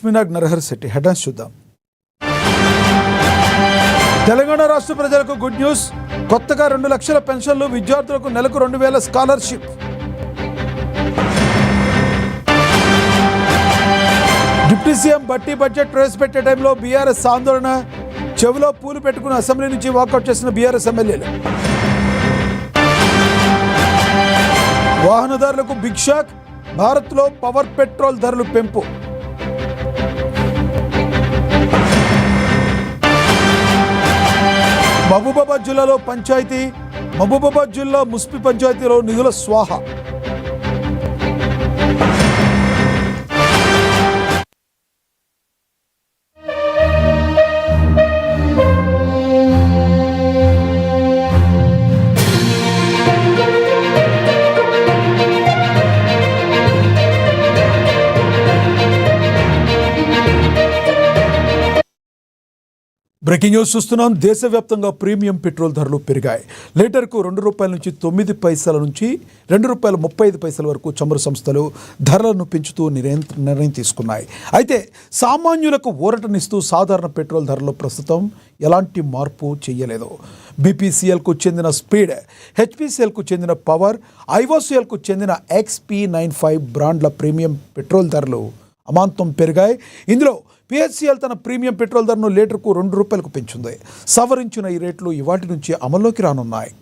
Lakshminag Narahar Shetty. Headlines చూద్దాం. తెలంగాణ రాష్ట్ర ప్రజలకు గుడ్ న్యూస్. కొత్తగా 2 లక్షల పెన్షన్లు, విద్యార్థులకు నెలకు 2000 స్కాలర్షిప్. డిప్యూటీ సీఎం బట్టి బడ్జెట్ ప్రవేశపెట్టే టైంలో బీఆర్ఎస్ ఆందోళన. చెవిలో పూలు పెట్టుకుని అసెంబ్లీ నుంచి వాకౌట్ చేసిన బీఆర్ఎస్ ఎమ్మెల్యేలు. వాహనదారులకు బిగ్ షాక్. భారత్లో పవర్ పెట్రోల్ ధరలు పెంపు. మహబూబాబాద్ జిల్లాలో పంచాయతీ. మహబూబాబాద్ జిల్లా ముస్పి పంచాయతీలో నిధుల స్వాహ. బ్రేకింగ్ న్యూస్ చూస్తున్నాం. దేశవ్యాప్తంగా ప్రీమియం పెట్రోల్ ధరలు పెరిగాయి. లీటర్కు ₹2 నుంచి 9 పైసల నుంచి ₹2.35 వరకు చమురు సంస్థలు ధరలను పెంచుతూ నిర్ణయం తీసుకున్నాయి. అయితే సామాన్యులకు ఊరటనిస్తూ సాధారణ పెట్రోల్ ధరలు ప్రస్తుతం ఎలాంటి మార్పు చేయలేదు. బీపీసీఎల్కు చెందిన స్పీడ్, హెచ్పీసీఎల్కు చెందిన పవర్, ఐఓసీఎల్కు చెందిన XP95 బ్రాండ్ల ప్రీమియం పెట్రోల్ ధరలు అమాంతం పెరిగాయి. ఇందులో పిహెచ్సిఎల్ తన ప్రీమియం పెట్రోల్ ధరను లీటర్కు ₹2కు పెంచింది. సవరించిన ఈ రేట్లు ఇవాటి నుంచి అమల్లోకి రానున్నాయి.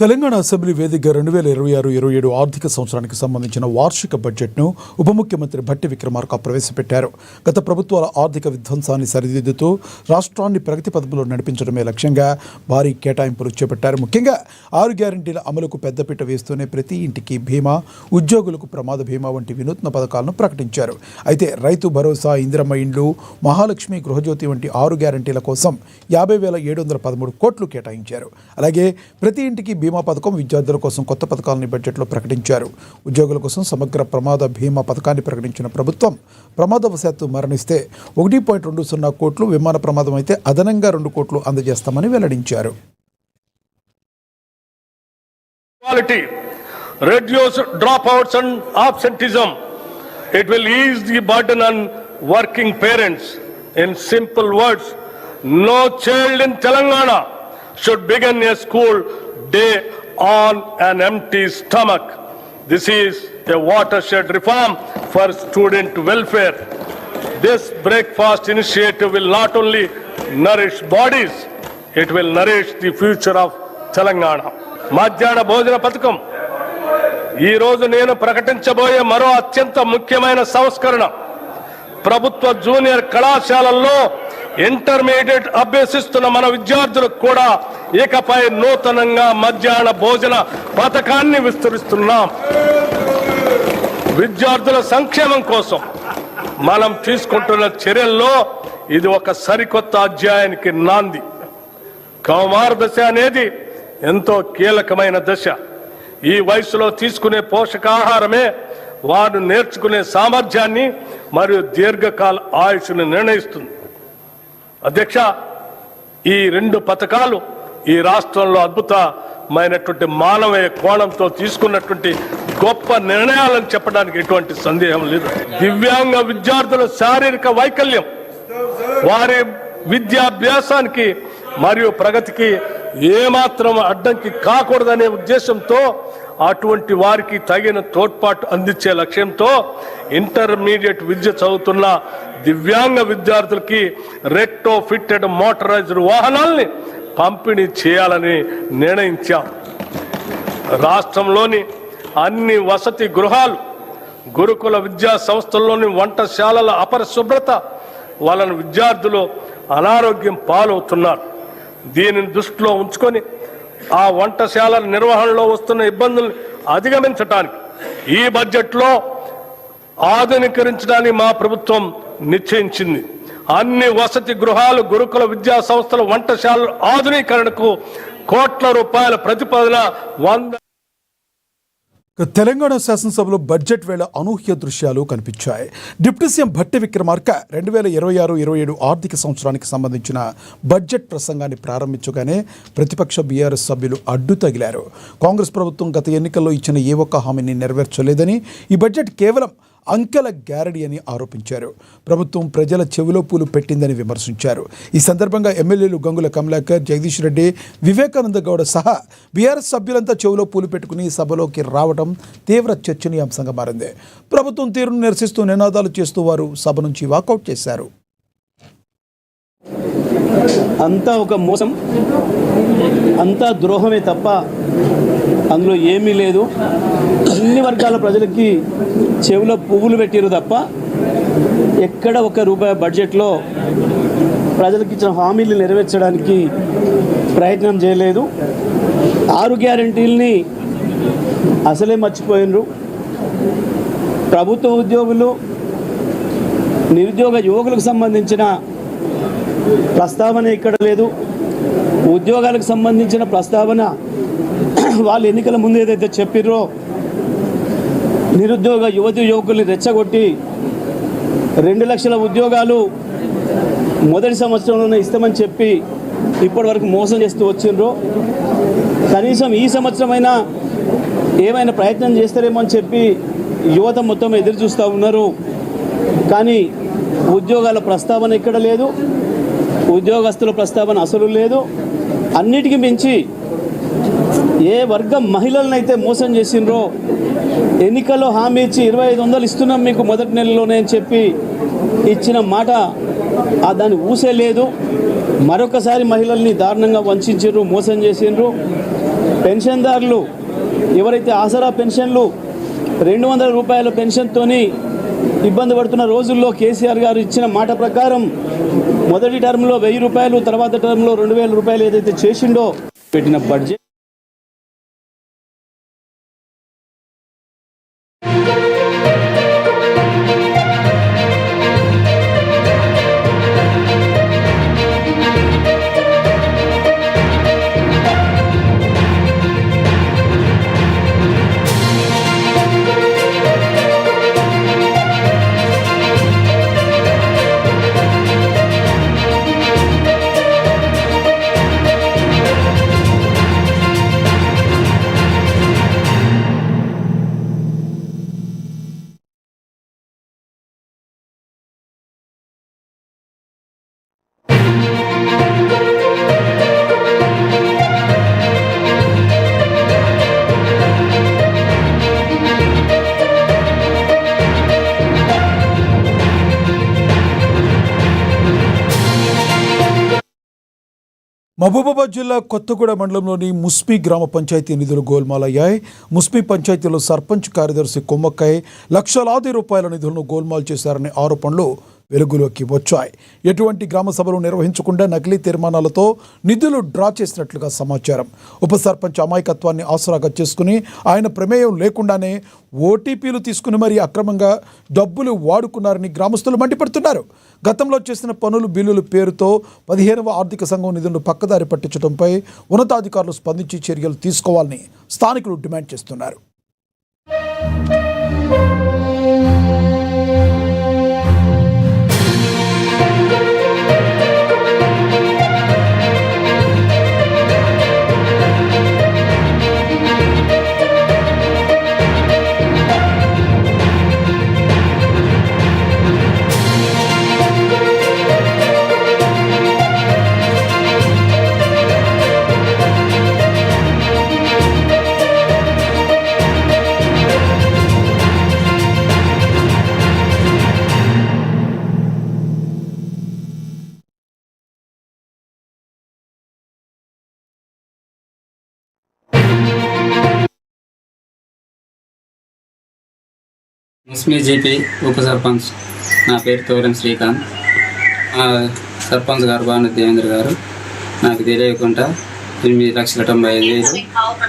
తెలంగాణ అసెంబ్లీ వేదికగా 2026-27 ఆర్థిక సంవత్సరానికి సంబంధించిన వార్షిక బడ్జెట్ను ఉప ముఖ్యమంత్రి భట్టి విక్రమార్క ప్రవేశపెట్టారు. గత ప్రభుత్వాల ఆర్థిక విధ్వంసాన్ని సరిదిద్దుతూ రాష్ట్రాన్ని ప్రగతి పథంలో నడిపించడమే లక్ష్యంగా భారీ కేటాయింపులు చేపట్టారు. ముఖ్యంగా 6 గ్యారంటీల అమలుకు పెద్దపీట వేస్తూనే ప్రతి ఇంటికి బీమా, ఉద్యోగులకు ప్రమాద బీమా వంటి వినూత్న పథకాలను ప్రకటించారు. అయితే రైతు భరోసా, ఇందిరమ్మ ఇండ్లు, మహాలక్ష్మి, గృహజ్యోతి వంటి 6 గ్యారంటీల కోసం 50,713 కోట్లు కేటాయించారు. అలాగే ప్రతి ఇంటికి బీమా పథకం, విద్యార్థుల కోసం కొత్త పథకాలని బడ్జెట్లో ప్రకటించారు. ఉద్యోగుల కోసం సమగ్ర ప్రమాద బీమా పథకాన్ని ప్రకటించిన ప్రభుత్వం ప్రమాదవశాత్తు మరణిస్తే 1.20 కోట్లు, విమాన ప్రమాదం అయితే అదనంగా 2 కోట్లు అందజేస్తామని వెల్లడించారు. Reduce dropouts and absenteeism. It will ease the burden on working parents. In simple words, no child in Telangana should begin a school day on an empty stomach. This is a watershed reform for student welfare. This breakfast initiative will not only nourish bodies, it will nourish the future of Telangana. Madhyana Bhojana Pathakam. ఈ రోజు నేను ప్రకటించబోయే మరో అత్యంత ముఖ్యమైన సంస్కరణ ప్రభుత్వ junior కళాశాలల్లో intermediate అభ్యసిస్తున్న మన విద్యార్థులకు కూడా ఇకపై నూతనంగా మధ్యాహ్న భోజన పథకాన్ని విస్తరిస్తున్నాం. విద్యార్థుల సంక్షేమం కోసం మనం తీసుకుంటున్న చర్యల్లో ఇది ఒక సరికొత్త అధ్యాయానికి నాంది. కౌమార దశ అనేది ఎంతో కీలకమైన దశ. ఈ వయసులో తీసుకునే పోషకాహారమే వారు నేర్చుకునే సామర్థ్యాన్ని మరియు దీర్ఘకాల ఆయుష్ను నిర్ణయిస్తుంది. అధ్యక్ష, ఈ 2 పథకాలు ఈ రాష్ట్రంలో అద్భుతమైనటువంటి మానవీయ కోణంతో తీసుకున్నటువంటి గొప్ప నిర్ణయాలను చెప్పడానికి ఎటువంటి సందేహం లేదు. దివ్యాంగ విద్యార్థుల శారీరక వైకల్యం వారి విద్యాభ్యాసానికి మరియు ప్రగతికి ఏమాత్రం అడ్డంకి కాకూడదనే ఉద్దేశంతో అటువంటి వారికి తగిన తోడ్పాటు అందించే లక్ష్యంతో ఇంటర్మీడియట్ విద్య చదువుతున్న దివ్యాంగ విద్యార్థులకి రెట్రో ఫిట్టెడ్ మోటరైజ్డ్ వాహనాల్ని పంపిణీ చేయాలని నిర్ణయించాం. రాష్ట్రంలోని అన్ని వసతి గృహాలు, గురుకుల విద్యా సంస్థల్లోని వంటశాలల అపరిశుభ్రత వలన విద్యార్థులు అనారోగ్యం పాలవుతున్నారు. దీనిని దృష్టిలో ఉంచుకొని ఆ వంటశాలల నిర్వహణలో వస్తున్న ఇబ్బందులను అధిగమించడానికి ఈ బడ్జెట్లో ఆధునీకరించడానికి మా ప్రభుత్వం నిశ్చయించింది. అన్ని వసతి గృహాలు, గురుకుల విద్యా సంస్థల వంటశాలల ఆధునీకరణకు కోట్ల రూపాయల ప్రతిపాదన 100. తెలంగాణ శాసనసభలో బడ్జెట్ వేళ అనూహ్య దృశ్యాలు కనిపించాయి. డిప్యూటీ సీఎం భట్టి విక్రమార్క 2026-27 ఆర్థిక సంవత్సరానికి సంబంధించిన బడ్జెట్ ప్రసంగాన్ని ప్రారంభించగానే ప్రతిపక్ష బీఆర్ఎస్ సభ్యులు అడ్డు తగిలారు. కాంగ్రెస్ ప్రభుత్వం గత ఎన్నికల్లో ఇచ్చిన ఏ ఒక్క హామీని నెరవేర్చలేదని, ఈ బడ్జెట్ కేవలం అంకెల గ్యారడీ అని ఆరోపించారు. ప్రభుత్వం ప్రజల చెవిలో పూలు పెట్టిందని విమర్శించారు. ఈ సందర్భంగా ఎమ్మెల్యేలు గంగుల కమలాకర్, జగదీష్ రెడ్డి, వివేకానంద గౌడ సహా బీఆర్ఎస్ సభ్యులంతా చెవిలో పూలు పెట్టుకుని సభలోకి రావడం తీవ్ర చర్చనీయాంశంగా మారింది. ప్రభుత్వం తీరును నిరసిస్తూ నినాదాలు చేస్తూ వారు సభ నుంచి వాకౌట్ చేశారు. అంతా ఒక మోసం, అంతా ద్రోహమే తప్ప అందులో ఏమీ లేదు. అన్ని వర్గాల ప్రజలకి చెవిలో పువ్వులు పెట్టారు తప్ప ఎక్కడ ₹1 బడ్జెట్లో ప్రజలకు ఇచ్చిన హామీలు నెరవేర్చడానికి ప్రయత్నం చేయలేదు. 6 గ్యారెంటీల్ని అసలే మర్చిపోయినరు. ప్రభుత్వ ఉద్యోగులు, నిరుద్యోగ యువకులకు సంబంధించిన ప్రస్తావన ఇక్కడ లేదు. ఉద్యోగాలకు సంబంధించిన ప్రస్తావన వాళ్ళు ఎన్నికల ముందు ఏదైతే చెప్పిర్రో నిరుద్యోగ యువకుల్ని రెచ్చగొట్టి 2 లక్షల ఉద్యోగాలు మొదటి సంవత్సరంలోనే ఇస్తామని చెప్పి ఇప్పటి వరకు మోసం చేస్తూ వచ్చిండ్రో, కనీసం ఈ సంవత్సరమైనా ఏమైనా ప్రయత్నం చేస్తారేమో అని చెప్పి యువత మొత్తం ఎదురు చూస్తూ ఉన్నారు. కానీ ఉద్యోగాల ప్రస్తావన ఇక్కడ లేదు, ఉద్యోగస్తుల ప్రస్తావన అసలు లేదు. అన్నిటికీ మించి ఏ వర్గం మహిళలనైతే మోసం చేసిండ్రో, ఎన్నికల్లో హామీ ఇచ్చి 2500 ఇస్తున్నాం మీకు మొదటి నెలలోనే అని చెప్పి ఇచ్చిన మాట దాన్ని ఊసే లేదు. మరొకసారి మహిళల్ని దారుణంగా వంచిండ్రు, మోసం చేసిండ్రు. పెన్షన్దారులు ఎవరైతే ఆసరా పెన్షన్లు ₹200 పెన్షన్తోని ఇబ్బంది పడుతున్న రోజుల్లో కేసీఆర్ గారు ఇచ్చిన మాట ప్రకారం మొదటి టర్మ్లో ₹1000, తర్వాత టర్మ్లో ₹2000 ఏదైతే చేసిండో పెట్టిన బడ్జెట్ మహబూబాబాద్ జిల్లా కొత్తగూడ మండలంలోని ముస్మి గ్రామ పంచాయతీ నిధులు గోల్మాలయ్యాయి. ముస్మి పంచాయతీలో సర్పంచ్ కార్యదర్శి కొమ్మక్కై లక్షలాది రూపాయల నిధులను గోల్మాల్ చేశారనే ఆరోపణలు వెలుగులోకి వచ్చాయి. ఎటువంటి గ్రామ సభలు నిర్వహించకుండా నకిలీ తీర్మానాలతో నిధులు డ్రా చేసినట్లుగా సమాచారం. ఉప సర్పంచ్ అమాయకత్వాన్ని ఆసరాగా చేసుకుని ఆయన ప్రమేయం లేకుండానే ఓటీపీలు తీసుకుని మరీ అక్రమంగా డబ్బులు వాడుకున్నారని గ్రామస్తులు మండిపడుతున్నారు. గతంలో చేసిన పనులు బిల్లుల పేరుతో 15వ ఆర్థిక సంఘం నిధులను పక్కదారి పట్టించడంపై ఉన్నతాధికారులు స్పందించి చర్యలు తీసుకోవాలని స్థానికులు డిమాండ్ చేస్తున్నారు. ముస్మి జీపీ ఉప సర్పంచ్. నా పేరు తోరం శ్రీకాంత్. సర్పంచ్ గారు భాను దేవేంద్ర గారు నాకు తెలియకుండా 8,95,000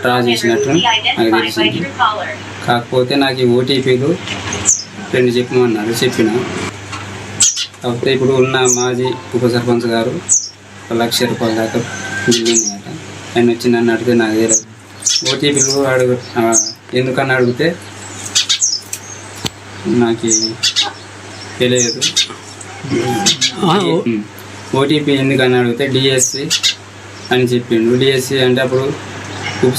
డ్రా చేసినట్టు నాకు తెలిసింది. కాకపోతే నాకు ఈ ఓటీపీలు 2 చెప్పమన్నారు, చెప్పిన. కాకపోతే ఇప్పుడు ఉన్న మాజీ ఉప సర్పంచ్ గారు 1,00,000 రూపాయల దాకా బిల్లు ఉన్నాయట. ఆయన వచ్చి నన్ను అడిగితే నాకు తెలియదు. ఓటీపీలు ఎందుకని అడిగితే నాకు తెలియదు. ఓటీపీ ఎందుకని అడిగితే డిఎస్సి అని చెప్పిండు. డిఎస్సి అంటే అప్పుడు ఉప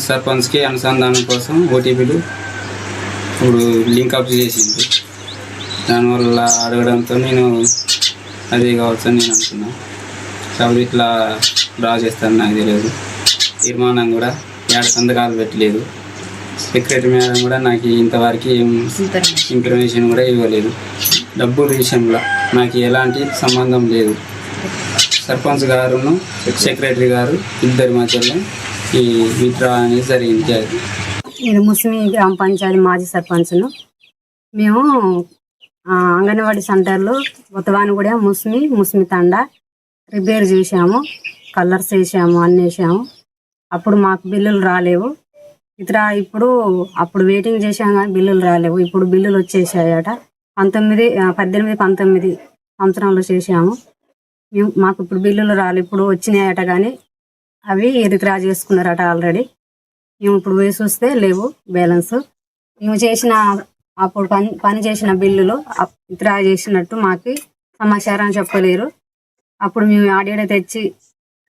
సర్పంచ్కి అనుసంధానం కోసం ఓటీపీలు ఇప్పుడు లింకప్ చేసింది. దానివల్ల అడగడంతో నేను అదే కావచ్చు అని నేను అనుకున్నాను. కాబట్టి ఇట్లా డ్రా చేస్తాను నాకు తెలియదు. తీర్మానం కూడా 7 సంతకాలు పెట్టలేదు. సెక్రటరీ మేడం కూడా నాకు ఇంతవరకు ఇన్ఫర్మేషన్ కూడా ఇవ్వలేదు. డబ్బుల విషయంలో నాకు ఎలాంటి సంబంధం లేదు. సర్పంచ్ గారును సెక్రటరీ గారు ఇద్దరి మధ్యలో ఈ విత్డ్రా అనేది జరిగింది. నేను ముస్మి గ్రామ పంచాయతీ మాజీ సర్పంచ్ను. మేము అంగన్వాడీ సెంటర్లో ఉత్తవాని కూడా ముస్మి తండా రిపేర్ చేసాము, కలర్స్ వేసాము, అన్నీ వేసాము. అప్పుడు మాకు బిల్లులు రాలేవు. ఇప్పుడు అప్పుడు వెయిటింగ్ చేసాం కానీ బిల్లులు రాలేవు. ఇప్పుడు బిల్లులు వచ్చేసాయట. 18, 19 సంవత్సరంలో చేసాము. మాకు ఇప్పుడు బిల్లులు రాలేవు. ఇప్పుడు వచ్చినాయట కానీ అవి విత్డ్రా చేసుకున్నారట ఆల్రెడీ. మేము ఇప్పుడు పోయి చూస్తే లేవు బ్యాలెన్స్. మేము చేసిన అప్పుడు పని చేసిన బిల్లులు విత్డ్రా చేసినట్టు మాకు సమాచారం చెప్పలేరు. అప్పుడు మేము ఆడియో తెచ్చి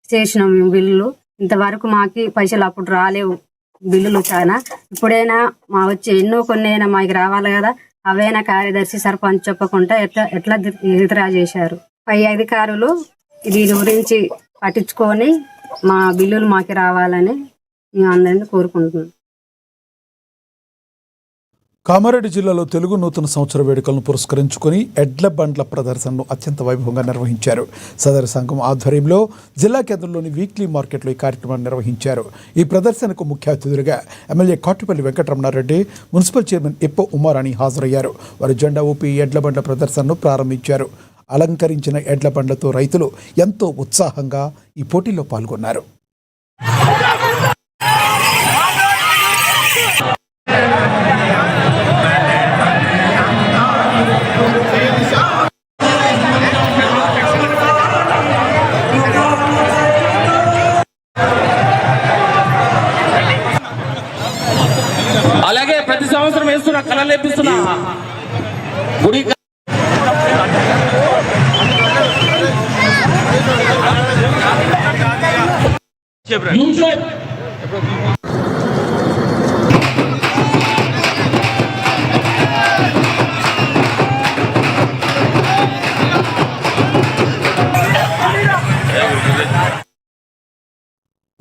చేసినాం మేము బిల్లులు. ఇంతవరకు మాకు పైసలు అప్పుడు రాలేవు బిల్లులు చాలా. ఇప్పుడైనా మా వచ్చి కొన్ని అయినా మాకు రావాలి కదా. అవైనా కార్యదర్శి సర్పంచ్ చెప్పకుండా ఎట్లా విత్డ్రా చేశారు. పై అధికారులు దీని గురించి పట్టించుకొని మా బిల్లులు మాకు రావాలని మేము అందరినీ కోరుకుంటున్నాం. కామారెడ్డి జిల్లాలో తెలుగు నూతన సంవత్సర వేడుకలను పురస్కరించుకొని ఎడ్ల బండ్ల ప్రదర్శనను అత్యంత వైభవంగా నిర్వహించారు. సదరు సంఘం ఆధ్వర్యంలో జిల్లా కేంద్రంలోని వీక్లీ మార్కెట్లో ఈ కార్యక్రమాన్ని నిర్వహించారు. ఈ ప్రదర్శనకు ముఖ్య అతిథులుగా MLA Katupalli Venkataramana Reddy, municipal chairman ఇప్ప ఉమారాణి హాజరయ్యారు. వారు జెండా ఊపి ఎడ్ల బండ్ల ప్రదర్శనను ప్రారంభించారు. అలంకరించిన ఎడ్ల బండ్లతో రైతులు ఎంతో ఉత్సాహంగా ఈ పోటీలో పాల్గొన్నారు. అలాగే ప్రతి సంవత్సరం వేస్తున్నా కళలు లేపిస్తున్నా గుడి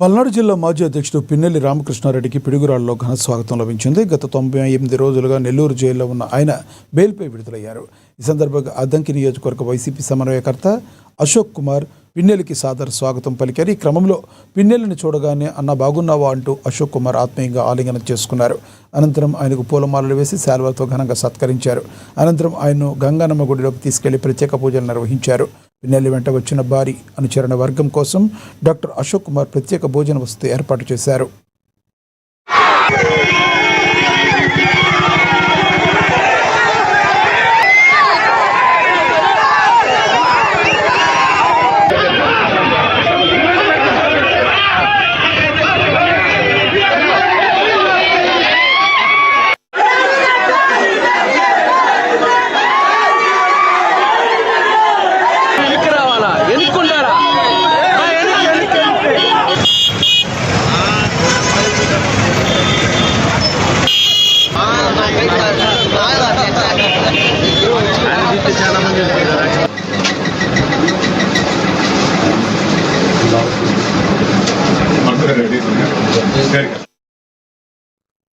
పల్నాడు జిల్లా మాజీ అధ్యక్షుడు పిన్నెల్లి రామకృష్ణారెడ్డికి పిడుగురాళ్లలో ఘన స్వాగతం లభించింది. గత 98 రోజులుగా నెల్లూరు జైల్లో ఉన్న ఆయన బెయిల్పై విడుదలయ్యారు. ఈ సందర్భంగా అద్దంకి నియోజకవర్గ వైసీపీ సమన్వయకర్త అశోక్ కుమార్ పిన్నెల్లికి సాదర స్వాగతం పలికారు. ఈ క్రమంలో పిన్నెల్లిని చూడగానే అన్న బాగున్నావా అంటూ అశోక్ కుమార్ ఆత్మీయంగా ఆలింగనం చేసుకున్నారు. అనంతరం ఆయనకు పూలమాలలు వేసి శాల్వాతో ఘనంగా సత్కరించారు. అనంతరం ఆయన్ను గంగానమ్మ గుడిలోకి తీసుకెళ్లి ప్రత్యేక పూజలు నిర్వహించారు. పిన్నెల్లి వెంట వచ్చిన భారీ అనుచరణ వర్గం కోసం డాక్టర్ అశోక్ కుమార్ ప్రత్యేక భోజన వసతి ఏర్పాటు చేశారు.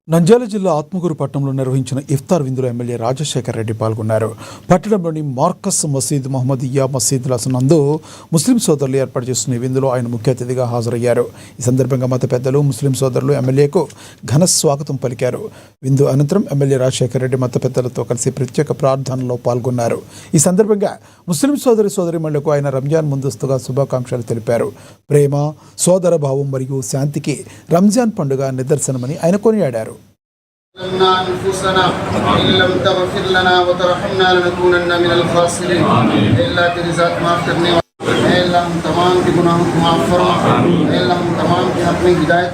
నంద్యాల జిల్లా ఆత్మకూరు పట్టణంలో నిర్వహించిన ఇఫ్తార్ విందులో ఎమ్మెల్యే రాజశేఖర్ రెడ్డి పాల్గొన్నారు. పట్టణంలోని మార్కస్ మసీద్ మహమ్మదియా మసీద్ నందు ముస్లిం సోదరులు ఏర్పాటు చేస్తున్న ఈ విందులో ఆయన ముఖ్య అతిథిగా హాజరయ్యారు. ఈ సందర్భంగా మత పెద్దలు ముస్లిం సోదరులు ఎమ్మెల్యేకు ఘన స్వాగతం పలికారు. విందు అనంతరం ఎమ్మెల్యే రాజశేఖర్ రెడ్డి మత పెద్దలతో కలిసి ప్రత్యేక ప్రార్థనలో పాల్గొన్నారు. ఈ సందర్భంగా ముస్లిం సోదరిమణులకు ఆయన రంజాన్ ముందస్తుగా శుభాకాంక్షలు తెలిపారు. ప్రేమ, సోదర భావం మరియు శాంతికి రంజాన్ పండుగ నిదర్శనమని ఆయన కొనియాడారు. أنفسنا إن لم تغفر لنا وترحمنا لنكونن من الخاسرين. إلا तेरी जात माफ करने वाला है। अल्लाह हम तमाम के गुनाहों को माफ फरमा। अल्लाह हम तमाम की अपनी हिदायत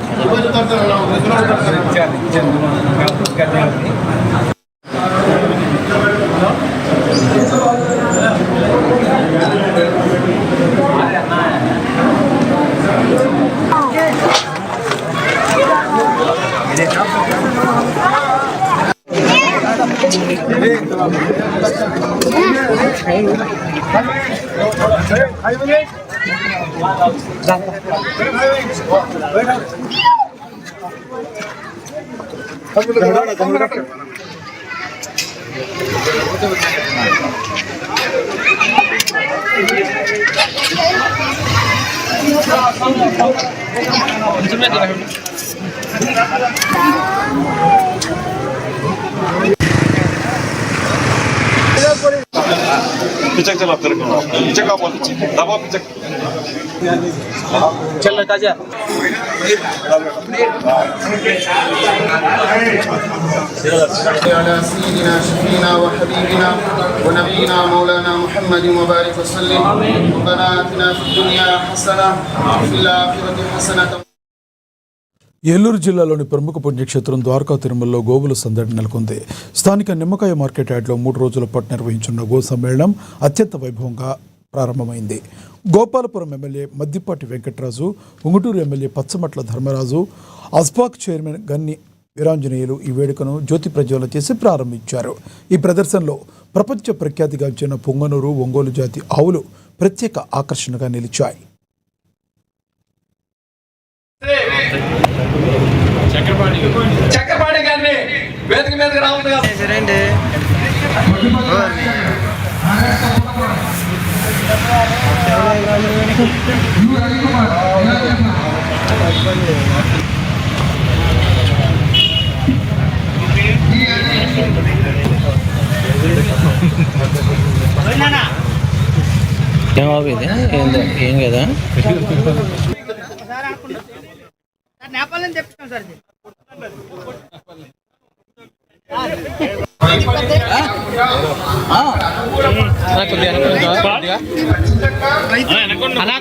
पिचक चला तेरे को पिचक का बोल दबा पिचक चल ताजा على سيدنا شفينا وحبيبنا ونبينا مولانا محمد وبارك وسلم. ربنا آتنا في الدنيا حسنة وفي الآخرة حسنة. ఏలూరు జిల్లాలోని ప్రముఖ పుణ్యక్షేత్రం ద్వారకా తిరుమలలో గోవుల సందడి నెలకొంది. స్థానిక నిమ్మకాయ మార్కెట్ యార్డ్లో 3 రోజుల పాటు నిర్వహించిన గో సమ్మేళనం అత్యంత వైభవంగా ప్రారంభమైంది. గోపాలపురం ఎమ్మెల్యే మద్దిపాటి వెంకటరాజు, ఉంగుటూరు ఎమ్మెల్యే పచ్చమట్ల ధర్మరాజు, అస్పాక్ చైర్మన్ గన్ని వీరాంజనేయులు ఈ వేడుకను జ్యోతి ప్రజ్వలన చేసి ప్రారంభించారు. ఈ ప్రదర్శనలో ప్రపంచ ప్రఖ్యాతిగాంచిన పొంగనూరు, ఒంగోలు జాతి ఆవులు ప్రత్యేక ఆకర్షణగా నిలిచాయి. చక్రపాణి గారిని వేదిక మీదకి రావుతుందిగా ఏమవుతుంది ఏం కదా నేపాల్ నుంచి తెప్పించాం సార్ ఇది.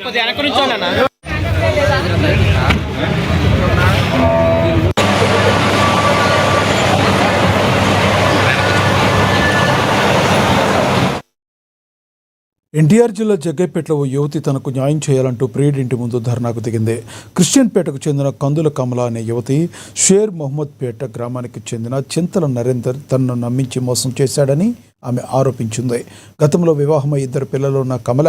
కొద్దిగా వెనక నుంచోనా ఎన్టీఆర్ జిల్లా జగ్గైపేటలో ఓ యువతి తనకు న్యాయం చేయాలంటూ ప్రియుడి ఇంటి ముందు ధర్నాకు దిగింది. క్రిస్టియన్పేటకు చెందిన కందుల కమల అనే యువతి షేర్ మొహమ్మద్ పేట గ్రామానికి చెందిన చింతల నరేందర్ తనను నమ్మించి మోసం చేశాడని ఆమె ఆరోపించింది. గతంలో వివాహమై 2 పిల్లలు ఉన్న కమల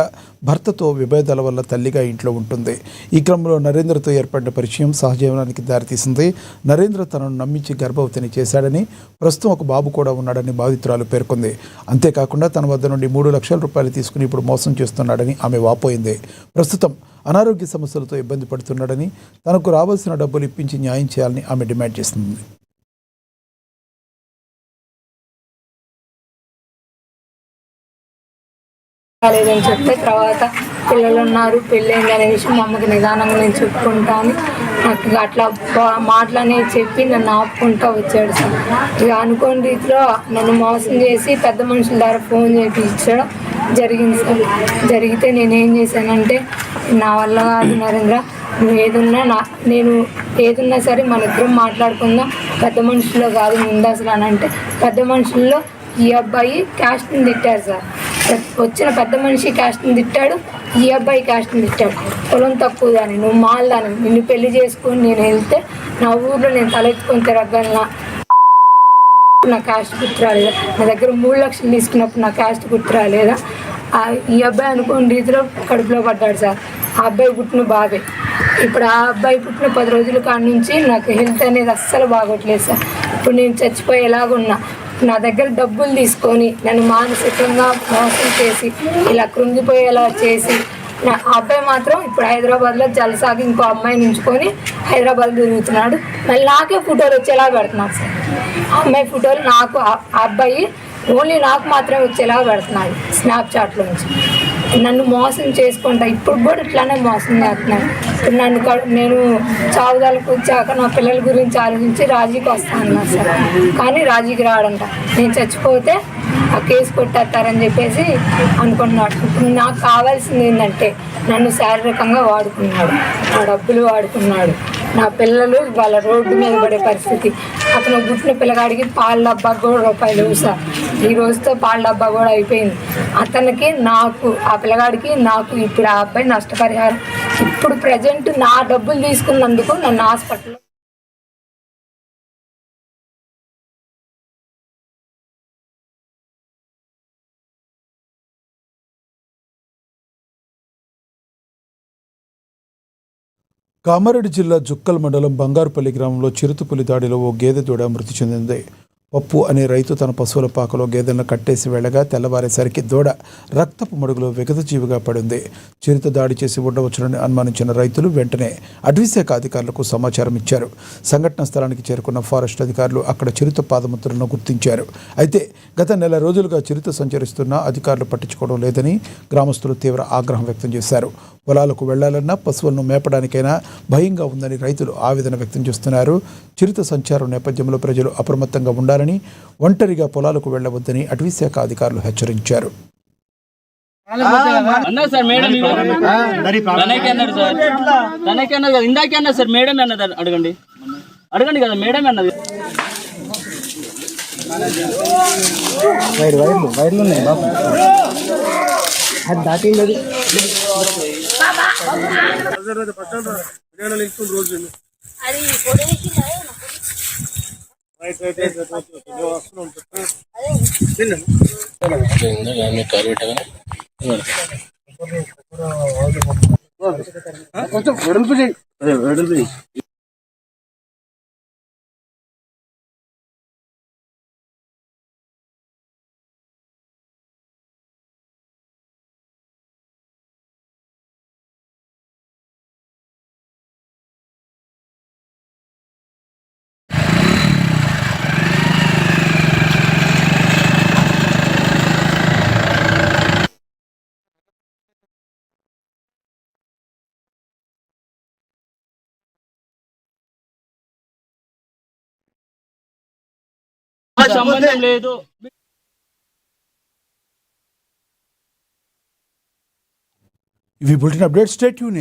భర్తతో విభేదాల వల్ల తల్లిగా ఇంట్లో ఉంటుంది. ఈ క్రమంలో నరేంద్రతో ఏర్పడిన పరిచయం సహజీవనానికి దారితీసింది. నరేంద్ర తనను నమ్మించి గర్భవతిని చేశాడని, ప్రస్తుతం ఒక బాబు కూడా ఉన్నాడని బాధితురాలు పేర్కొంది. అంతేకాకుండా తన వద్ద నుండి 3 లక్షల రూపాయలు తీసుకుని ఇప్పుడు మోసం చేస్తున్నాడని ఆమె వాపోయింది. ప్రస్తుతం అనారోగ్య సమస్యలతో ఇబ్బంది పడుతున్నాడని, తనకు రావాల్సిన డబ్బులు ఇప్పించి న్యాయం చేయాలని ఆమె డిమాండ్ చేస్తుంది. లేదని చెప్తే తర్వాత పిల్లలు ఉన్నారు, పెళ్ళైంది అనే విషయం మా అమ్మకి నిదానంగా నేను చెప్పుకుంటాను. నాకు అట్లా మాటలనే చెప్పి నన్ను ఆపుకుంటూ వచ్చాడు సార్. ఇక అనుకోని రీతిలో నన్ను మోసం చేసి పెద్ద మనుషుల ద్వారా ఫోన్ చేయించడం జరిగింది సార్. జరిగితే నేనేం చేశానంటే, నా వల్ల కాదు నరేంద్ర, నువ్వు నేను ఏదున్నా సరే మన ఇద్దరం మాట్లాడుకుందాం, పెద్ద మనుషుల్లో కాదు ముందు అసలు అని అంటే, పెద్ద మనుషుల్లో ఈ అబ్బాయి క్యాస్ట్ని తిట్టారు సార్. వచ్చిన పెద్ద మనిషి క్యాస్ట్ని తిట్టాడు, ఈ అబ్బాయి క్యాస్ట్ని తిట్టాడు. పొలం తక్కువ దాన్ని, నువ్వు మాల్దాని, నిన్ను పెళ్లి చేసుకొని నేను వెళ్తే నా ఊర్లో నేను తలెత్తుకొని తిరగలనా, నా క్యాస్ట్ గుర్తు రాలేదా, నా దగ్గర 3 లక్షలు తీసుకున్నప్పుడు నా క్యాస్ట్ గుర్తు రాలేదా. ఈ అబ్బాయి అనుకోని రీతిలో కడుపులో పడ్డాడు సార్. ఆ అబ్బాయి పుట్టిన బాబే. ఇప్పుడు ఆ అబ్బాయి పుట్టిన 10 రోజుల కాడి నుంచి నాకు హెల్త్ అనేది అస్సలు బాగోట్లేదు సార్. ఇప్పుడు నేను చచ్చిపోయేలాగున్నా. నా దగ్గర డబ్బులు తీసుకొని నన్ను మానసికంగా మోసం చేసి ఇలా కృంగిపోయేలా చేసి, నా అబ్బాయి మాత్రం ఇప్పుడు హైదరాబాద్లో జలసాగి ఇంకో అమ్మాయిని ఉంచుకొని హైదరాబాద్ తిరుగుతున్నాడు. మళ్ళీ నాకే ఫోటోలు వచ్చేలా పెడుతున్నాడు సార్. ఆ అమ్మాయి ఫోటోలు నాకు, ఆ అబ్బాయి ఓన్లీ నాకు మాత్రమే వచ్చేలా పెడుతున్నాడు స్నాప్చాట్లో నుంచి. నన్ను మోసం చేసుకుంటా ఇప్పుడు కూడా ఇట్లానే మోసం చేస్తున్నాను. ఇప్పుడు నేను చావుదాలకు వచ్చాక నా పిల్లల గురించి ఆలోచించి రాజీకి వస్తాను అన్నారు సార్. కానీ రాజీకి రాడంట. నేను చచ్చిపోతే ఆ కేసు కొట్టేస్తారని చెప్పేసి అనుకున్నాడు. ఇప్పుడు నాకు కావాల్సింది ఏంటంటే, నన్ను శారీరకంగా వాడుకున్నాడు, నా డబ్బులు వాడుకున్నాడు, నా పిల్లలు వాళ్ళ రోడ్డు మీద పడే పరిస్థితి. అతను పుట్టిన పిల్లగాడికి పాల డబ్బా కూడా రూపాయలు సార్. ఈ రోజుతో పాల డబ్బా కూడా అయిపోయింది. అతనికి, నాకు, ఆ పిల్లగాడికి నాకు ఇప్పుడు ఆ అబ్బాయి నష్టపరిహారం ఇప్పుడు ప్రజెంట్ నా డబ్బులు తీసుకున్నందుకు నన్ను హాస్పిటల్లో కామారెడ్డి జిల్లా జుక్కల్ మండలం బంగారుపల్లి గ్రామంలో చిరుతపులి దాడిలో ఓ గేదె దూడ మృతి చెందింది. పప్పు అనే రైతు తన పశువుల పాకలో గేదెలను కట్టేసి వెళ్ళగా తెల్లవారేసరికి దూడ రక్తపు మడుగులో విగతజీవిగా పడింది. చిరుత దాడి చేసి ఉండవచ్చునని అనుమానించిన రైతులు వెంటనే అటవీశాఖ అధికారులకు సమాచారం ఇచ్చారు. సంఘటన స్థలానికి చేరుకున్న ఫారెస్ట్ అధికారులు అక్కడ చిరుత పాదముద్రలను గుర్తించారు. అయితే గత నెల రోజులుగా చిరుత సంచరిస్తున్నా అధికారులు పట్టించుకోవడం లేదని గ్రామస్తులు తీవ్ర ఆగ్రహం వ్యక్తం చేశారు. పొలాలకు వెళ్లాలన్నా, పశువులను మేపడానికైనా భయంగా ఉందని రైతులు ఆవేదన వ్యక్తం చేస్తున్నారు. చిరుత సంచారం నేపథ్యంలో ప్రజలు అప్రమత్తంగా ఉండాలని, ఒంటరిగా పొలాలకు వెళ్లవద్దని అటవీశాఖ అధికారులు హెచ్చరించారు. అడగండి కదా మేడం అన్నది. వైర్లు ఉన్నాయి బాబు, అది దాటింది. కొంచెం వెడల్పు చేయి, వెడల్పు చేయి. సంబంధం లేదు. ఇవి బులెటిన్ అప్డేట్. Stay tune.